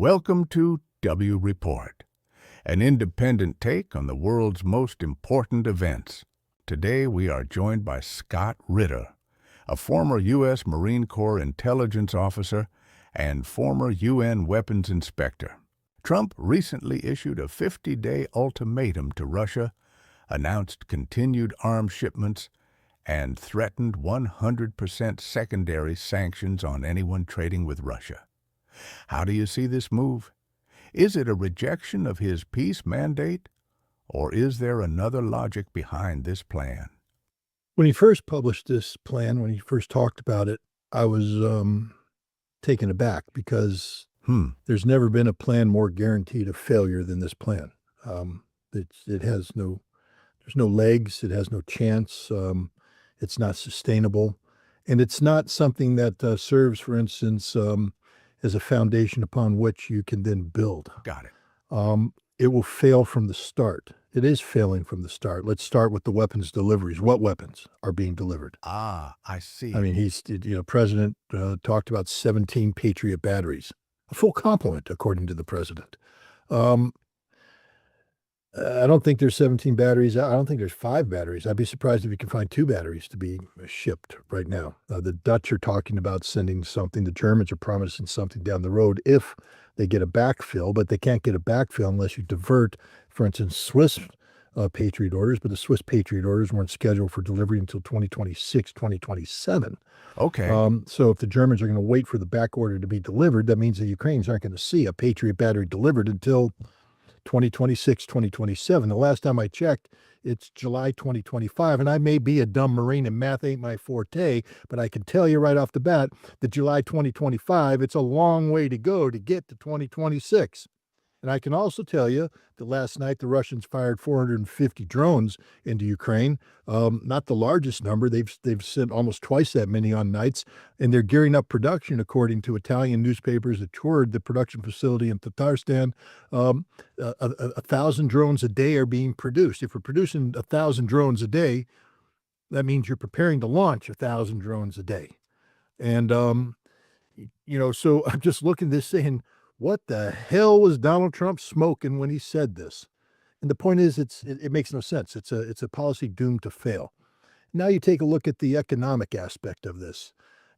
Welcome to W Report, an independent take on the world's most important events. Today we are joined by Scott Ritter, a former U.S. Marine Corps intelligence officer and former UN weapons inspector. Trump recently issued a 50-day ultimatum to Russia, announced continued arms shipments, and threatened 100% secondary sanctions on anyone trading with Russia. How do you see this move? Is it a rejection of his peace mandate, or is there another logic behind this plan? When he first published this plan, when he first talked about it, I was taken aback because there's never been a plan more guaranteed of failure than this plan. It has there's no legs, it has no chance, it's not sustainable, and it's not something that serves, for instance, as a foundation upon which you can then build. Got it. It will fail from the start. It is failing from the start. Let's start with the weapons deliveries. What weapons are being delivered? I see. I mean, President talked about 17 Patriot batteries, a full complement, according to the president. I don't think there's 17 batteries. I don't think there's 5 batteries. I'd be surprised if you can find 2 batteries to be shipped right now. The Dutch are talking about sending something. The Germans are promising something down the road if they get a backfill, but they can't get a backfill unless you divert, for instance, Swiss Patriot orders, but the Swiss Patriot orders weren't scheduled for delivery until 2026, 2027. Okay. So if the Germans are going to wait for the back order to be delivered, that means the Ukrainians aren't going to see a Patriot battery delivered until 2026, 2027. The last time I checked, it's July 2025, and I may be a dumb Marine and math ain't my forte, but I can tell you right off the bat that July 2025, it's a long way to go to get to 2026. And I can also tell you that last night the Russians fired 450 drones into Ukraine. Not the largest number. They've sent almost twice that many on nights, and they're gearing up production, according to Italian newspapers that toured the production facility in Tatarstan. 1,000 drones a day are being produced. If we're producing 1,000 drones a day, that means you're preparing to launch 1,000 drones a day. And so I'm just looking at this saying, what the hell was Donald Trump smoking when he said this? And the point is, it makes no sense. It's a policy doomed to fail. Now you take a look at the economic aspect of this.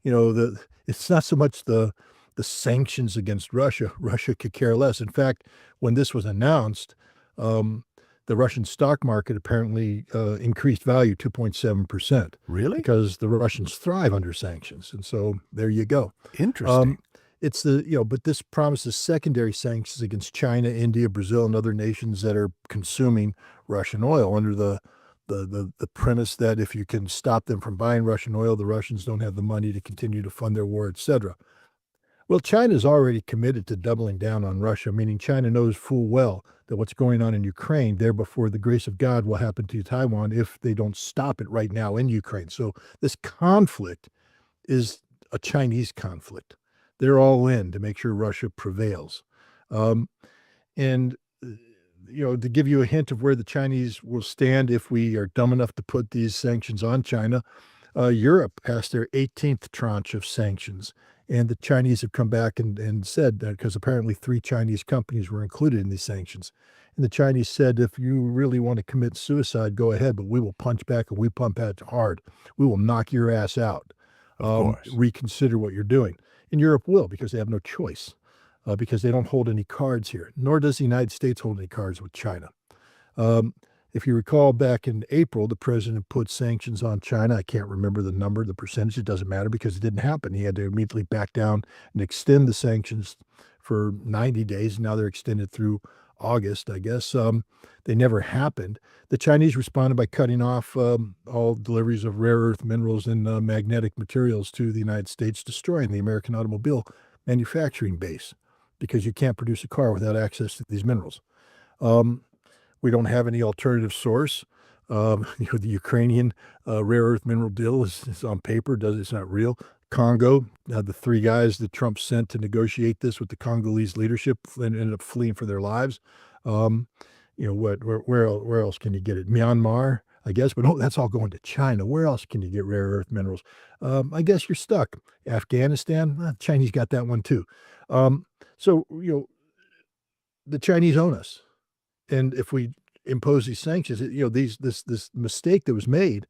It's not so much the sanctions against Russia. Russia could care less. In fact, when this was announced, the Russian stock market apparently increased value 2.7%. Really? Because the Russians thrive under sanctions. And so there you go. Interesting. But this promises secondary sanctions against China, India, Brazil, and other nations that are consuming Russian oil under the premise that if you can stop them from buying Russian oil, the Russians don't have the money to continue to fund their war, etc. Well, China's already committed to doubling down on Russia, meaning China knows full well that what's going on in Ukraine, there before the grace of God will happen to Taiwan if they don't stop it right now in Ukraine. So this conflict is a Chinese conflict. They're all in to make sure Russia prevails. To give you a hint of where the Chinese will stand if we are dumb enough to put these sanctions on China, Europe passed their 18th tranche of sanctions. And the Chinese have come back and said that, because apparently 3 Chinese companies were included in these sanctions. And the Chinese said, if you really want to commit suicide, go ahead, but we will punch back and we pump out hard. We will knock your ass out. Of course. Reconsider what you're doing. And Europe will, because they have no choice, because they don't hold any cards here, nor does the United States hold any cards with China. If you recall, back in April, the president put sanctions on China. I can't remember the number, the percentage. It doesn't matter because it didn't happen. He had to immediately back down and extend the sanctions for 90 days. Now they're extended through August, I guess. They never happened. The Chinese responded by cutting off all deliveries of rare earth minerals and magnetic materials to the United States, destroying the American automobile manufacturing base, because you can't produce a car without access to these minerals. We don't have any alternative source. The Ukrainian rare earth mineral deal is on paper. It's not real. Congo, the 3 guys that Trump sent to negotiate this with the Congolese leadership ended up fleeing for their lives. Where else can you get it? Myanmar, I guess, but that's all going to China. Where else can you get rare earth minerals? I guess you're stuck. Afghanistan, Chinese got that one too. the Chinese own us. And if we impose these sanctions, this mistake that was made,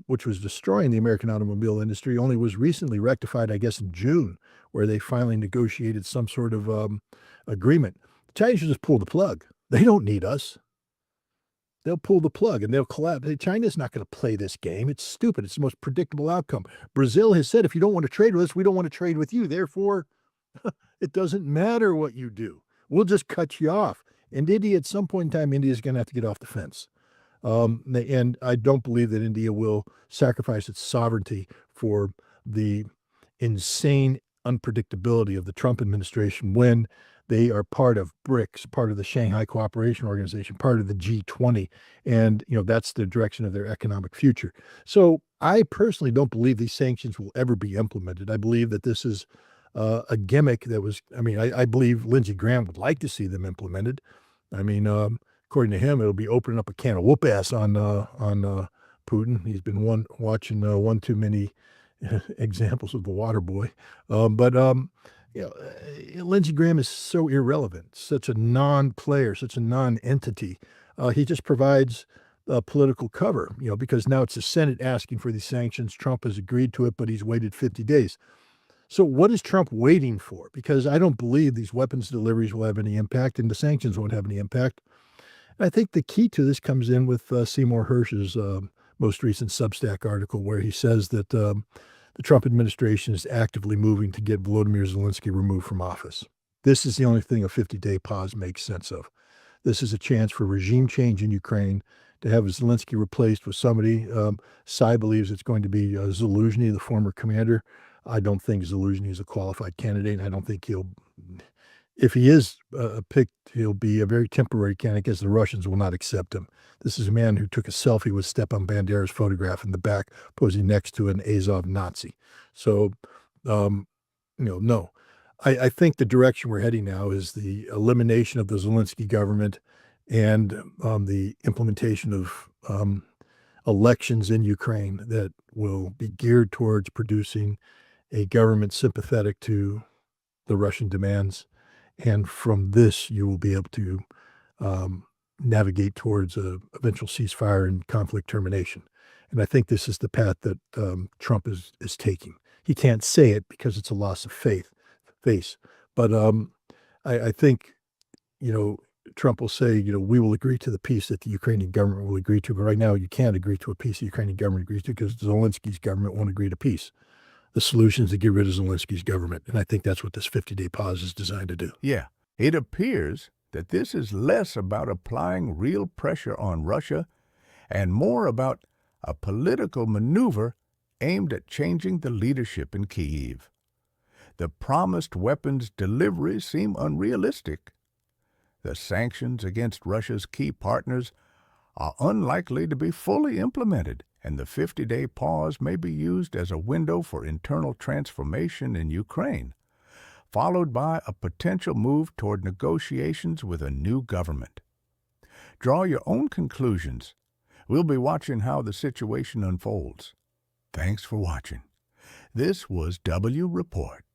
which was destroying the American automobile industry, only was recently rectified, I guess, in June, where they finally negotiated some sort of agreement. The Chinese should just pull the plug. They don't need us. They'll pull the plug and they'll collapse. China's not going to play this game. It's stupid. It's the most predictable outcome. Brazil has said, if you don't want to trade with us, we don't want to trade with you. Therefore, it doesn't matter what you do. We'll just cut you off. And India, at some point in time, India is going to have to get off the fence. And I don't believe that India will sacrifice its sovereignty for the insane unpredictability of the Trump administration when they are part of BRICS, part of the Shanghai Cooperation Organization, part of the G20, and that's the direction of their economic future. So I personally don't believe these sanctions will ever be implemented. I believe that this is a gimmick that was. I believe Lindsey Graham would like to see them implemented. According to him, it'll be opening up a can of whoop ass on Putin. He's been watching one too many examples of the water boy. Lindsey Graham is so irrelevant, such a non-player, such a non-entity. He just provides political cover, because now it's the Senate asking for these sanctions. Trump has agreed to it, but he's waited 50 days. So what is Trump waiting for? Because I don't believe these weapons deliveries will have any impact and the sanctions won't have any impact. And I think the key to this comes in with Seymour Hersh's most recent Substack article, where he says that the Trump administration is actively moving to get Volodymyr Zelensky removed from office. This is the only thing a 50-day pause makes sense of. This is a chance for regime change in Ukraine, to have Zelensky replaced with somebody. Tsai believes it's going to be Zaluzhny, the former commander. I don't think Zaluzhny is a qualified candidate. I don't think if he is picked, he'll be a very temporary candidate because the Russians will not accept him. This is a man who took a selfie with Stepan Bandera's photograph in the back, posing next to an Azov Nazi. So, no. I think the direction we're heading now is the elimination of the Zelensky government and the implementation of elections in Ukraine that will be geared towards producing a government sympathetic to the Russian demands. And from this, you will be able to navigate towards a eventual ceasefire and conflict termination. And I think this is the path that Trump is taking. He can't say it because it's a loss of face. But I think, Trump will say, we will agree to the peace that the Ukrainian government will agree to. But right now, you can't agree to a peace the Ukrainian government agrees to because Zelensky's government won't agree to peace. The solution is to get rid of Zelensky's government. And I think that's what this 50-day pause is designed to do. Yeah, it appears that this is less about applying real pressure on Russia and more about a political maneuver aimed at changing the leadership in Kyiv. The promised weapons deliveries seem unrealistic. The sanctions against Russia's key partners are unlikely to be fully implemented, and the 50-day pause may be used as a window for internal transformation in Ukraine, followed by a potential move toward negotiations with a new government. Draw your own conclusions. We'll be watching how the situation unfolds. Thanks for watching. This was W Report.